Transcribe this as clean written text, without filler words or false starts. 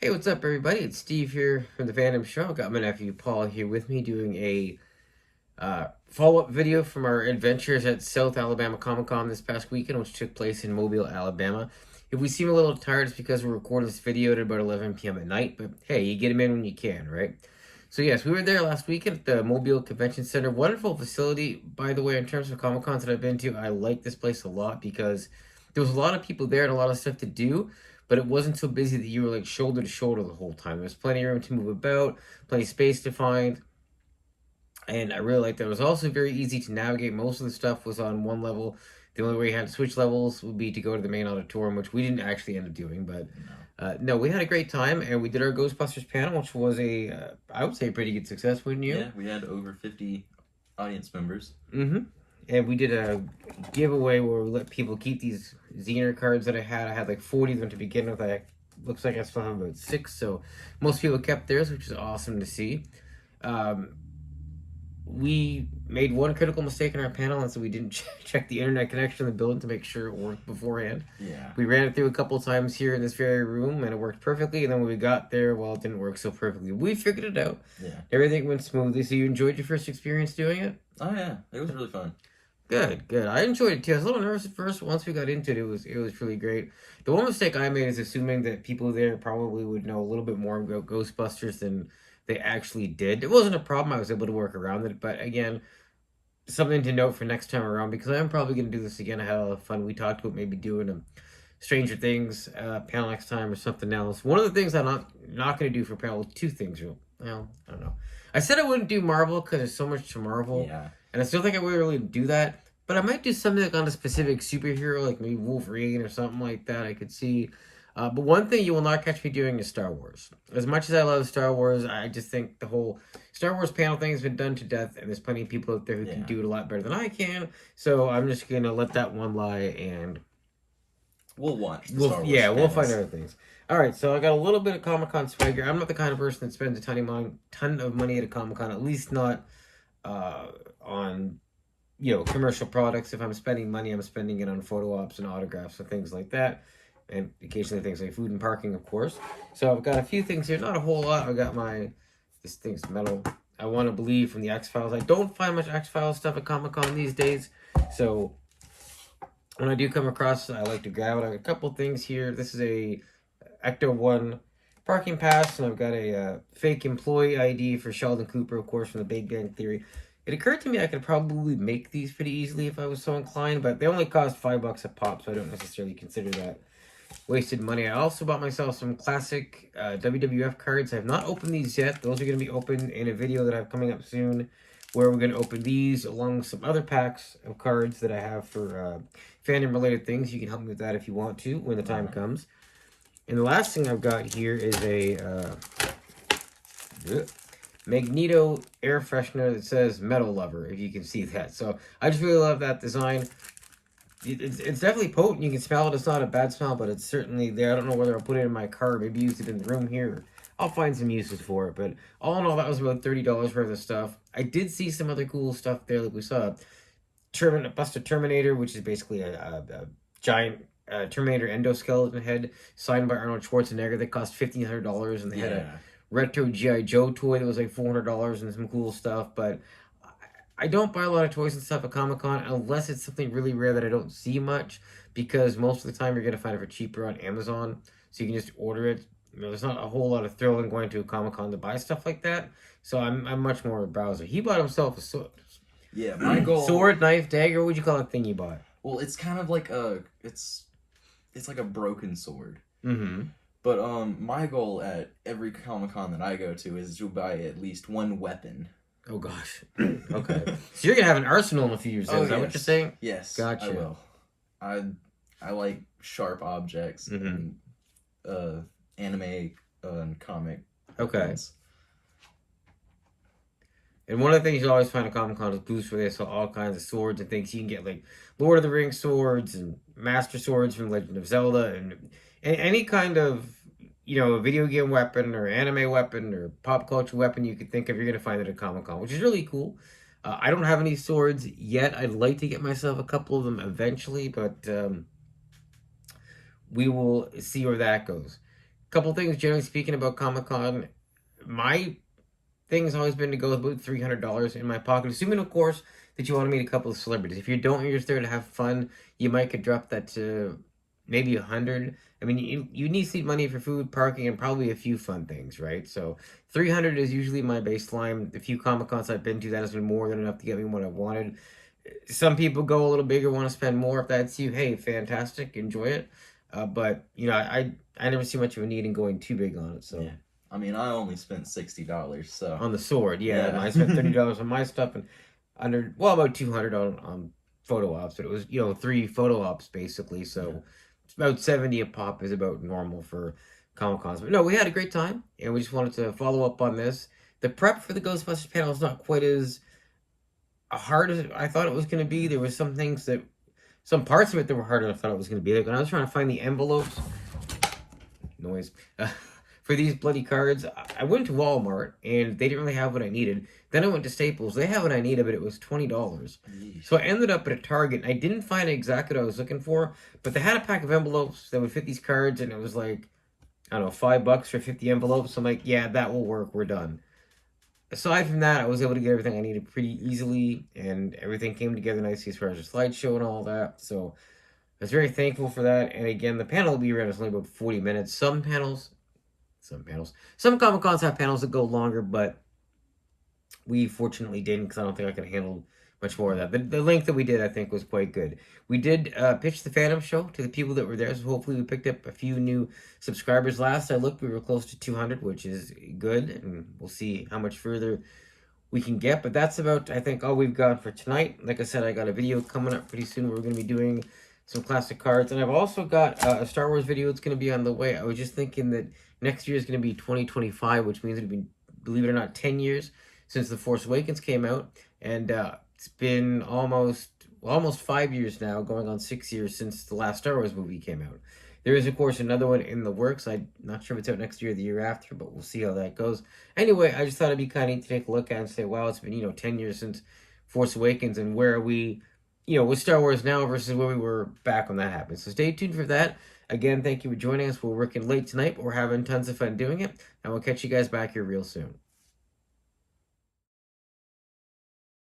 Hey, what's up, everybody? It's Steve here from the Fandom Show. I've got my nephew Paul here with me doing a follow-up video from our adventures at South Alabama Comic Con this past weekend, which took place in Mobile, Alabama. If we seem a little tired, it's because we're recording this video at about 11 p.m. at night, but hey, you get them in when you can, right? So yes, we were there last weekend at the Mobile Convention Center. Wonderful facility, by the way. In terms of Comic Cons that I've been to, I like this place a lot because there was a lot of people there and a lot of stuff to do, but it wasn't so busy that you were like shoulder to shoulder the whole time. There was plenty of room to move about, plenty of space to find, and I really liked that. It was also very easy to navigate. Most of the stuff was on one level. The only way you had to switch levels would be to go to the main auditorium, which we didn't actually end up doing. But no, we had a great time, and we did our Ghostbusters panel, which was I would say, a pretty good success, wouldn't you? Yeah, we had over 50 audience members. Mm-hmm. And we did a giveaway where we let people keep these Zener cards that I had. I had like 40 of them to begin with. Looks like I still have about 6, so most people kept theirs, which is awesome to see. We made one critical mistake in our panel, and so we didn't check the internet connection in the building to make sure it worked beforehand. Yeah. We ran it through a couple times here in this very room, and it worked perfectly. And then when we got there, well, it didn't work so perfectly. We figured it out. Yeah. Everything went smoothly. So you enjoyed your first experience doing it? Oh yeah, it was really fun. Good, good. I enjoyed it too. I was a little nervous at first. Once we got into it, it was really great. The one mistake I made is assuming that people there probably would know a little bit more about Ghostbusters than they actually did. It wasn't a problem. I was able to work around it. But again, something to note for next time around, because I am probably going to do this again. I had a lot of fun. We talked about maybe doing a Stranger Things panel next time or something else. One of the things I'm not going to do for panel, two things. Well, I don't know. I said I wouldn't do Marvel because there's so much to Marvel. Yeah. And I still think I would really do that. But I might do something like on a specific superhero, like maybe Wolverine or something like that. I could see. But one thing you will not catch me doing is Star Wars. As much as I love Star Wars, I just think the whole Star Wars panel thing has been done to death, and there's plenty of people out there who can do it a lot better than I can. So I'm just going to let that one lie, and we'll watch the We'll panels. find other things. All right, so I got a little bit of Comic-Con swagger. I'm not the kind of person that spends a ton of money at a Comic-Con, at least not on commercial products. If I'm spending money, I'm spending it on photo ops and autographs and things like that, and occasionally things like food and parking, of course. So I've got a few things here, not a whole lot. I got this thing's metal. I Want to Believe from the X-Files. I don't find much X-Files stuff at Comic-Con these days, so when I do come across it, I like to grab it. I got a couple things here. This is a Ecto 1 parking pass, and I've got a fake employee ID for Sheldon Cooper, of course, from the Big Bang Theory. It occurred to me I could probably make these pretty easily if I was so inclined, but they only cost $5 a pop, so I don't necessarily consider that wasted money. I also bought myself some classic WWF cards. I have not opened these yet. Those are going to be open in a video that I have coming up soon, where we're going to open these along with some other packs of cards that I have for fandom-related things. You can help me with that if you want to when the time comes. And the last thing I've got here is a Magneto air freshener that says Metal Lover, if you can see that. So I just really love that design. It's definitely potent. You can smell it. It's not a bad smell, but it's certainly there. I don't know whether I'll put it in my car, maybe use it in the room here. I'll find some uses for it. But all in all, that was about $30 worth of stuff. I did see some other cool stuff there. Like we saw a busted Terminator, which is basically a giant Terminator endoskeleton head signed by Arnold Schwarzenegger that cost $1,500, and they had a retro G.I. Joe toy that was like $400 and some cool stuff. But I don't buy a lot of toys and stuff at Comic-Con unless it's something really rare that I don't see much, because most of the time you're going to find it for cheaper on Amazon, so you can just order it. There's not a whole lot of thrill in going to a Comic-Con to buy stuff like that, so I'm much more a browser. He bought himself a sword. Yeah, my goal... Sword, knife, dagger, what would you call that thing you bought? Well, it's kind of like it's like a broken sword. Mm-hmm. But my goal at every Comic-Con that I go to is to buy at least one weapon. Oh, gosh. Okay. So you're going to have an arsenal in a few years, is that what you're saying? Yes, gotcha. I will. I like sharp objects and anime and comic weapons. And one of the things you always find at Comic-Con is booths where they sell all kinds of swords and things. You can get, like, Lord of the Rings swords and Master Swords from Legend of Zelda and any kind of a video game weapon or anime weapon or pop culture weapon you could think of, you're going to find it at Comic-Con, which is really cool. I don't have any swords yet. I'd like to get myself a couple of them eventually, but we will see where that goes. couple things generally speaking about Comic-Con. My thing's always been to go with about $300 in my pocket, assuming, of course, that you want to meet a couple of celebrities. If you don't, you're just there to have fun. You might could drop that to maybe 100. I mean, you need to money for food, parking, and probably a few fun things, right? So 300 is usually my baseline. The few Comic Cons I've been to, that has been more than enough to get me what I wanted. Some people go a little bigger, want to spend more. If that's you, hey, fantastic, enjoy it. But you know, I never see much of a need in going too big on it. So. Yeah. I mean, I only spent $60, so On the sword, yeah. Yeah. I spent $30 on my stuff and about 200 on photo ops, but it was 3 photo ops basically. So Yeah. it's about 70 a pop is about normal for Comic Cons. But no, we had a great time, and we just wanted to follow up on this. The prep for the Ghostbusters panel is not quite as hard as I thought it was going to be. There was some parts of it that were harder than I thought it was going to be. Like when I was trying to find the envelopes, noise. For these bloody cards, I went to Walmart and they didn't really have what I needed. Then I went to Staples. They have what I needed, but it was $20. Yeesh. So I ended up at a Target. I didn't find exactly what I was looking for, but they had a pack of envelopes that would fit these cards, and it was like, I don't know, $5 for 50 envelopes. I'm like, yeah, that will work. We're done. Aside from that, I was able to get everything I needed pretty easily, and everything came together nicely as far as the slideshow and all that. So I was very thankful for that. And again, the panel we ran was only about 40 minutes. Some Comic Cons have panels that go longer, but we fortunately didn't because I don't think I could handle much more of that. The length that we did, I think, was quite good. We did pitch the Phantom Show to the people that were there, so hopefully we picked up a few new subscribers. Last I looked, we were close to 200, which is good, and we'll see how much further we can get. But that's about, I think, all we've got for tonight. Like I said, I got a video coming up pretty soon where we're going to be doing some classic cards, and I've also got a Star Wars video that's going to be on the way. I was just thinking that next year is going to be 2025, which means it'll be, believe it or not, 10 years since The Force Awakens came out, and it's been almost 5 years now, going on 6 years since the last Star Wars movie came out. There is, of course, another one in the works. I'm not sure if it's out next year or the year after, but we'll see how that goes. Anyway, I just thought it'd be kind of neat to take a look at and say, wow, it's been 10 years since Force Awakens, and where are we, with Star Wars now versus where we were back when that happened. So stay tuned for that. Again, thank you for joining us. We're working late tonight, but we're having tons of fun doing it, and we'll catch you guys back here real soon.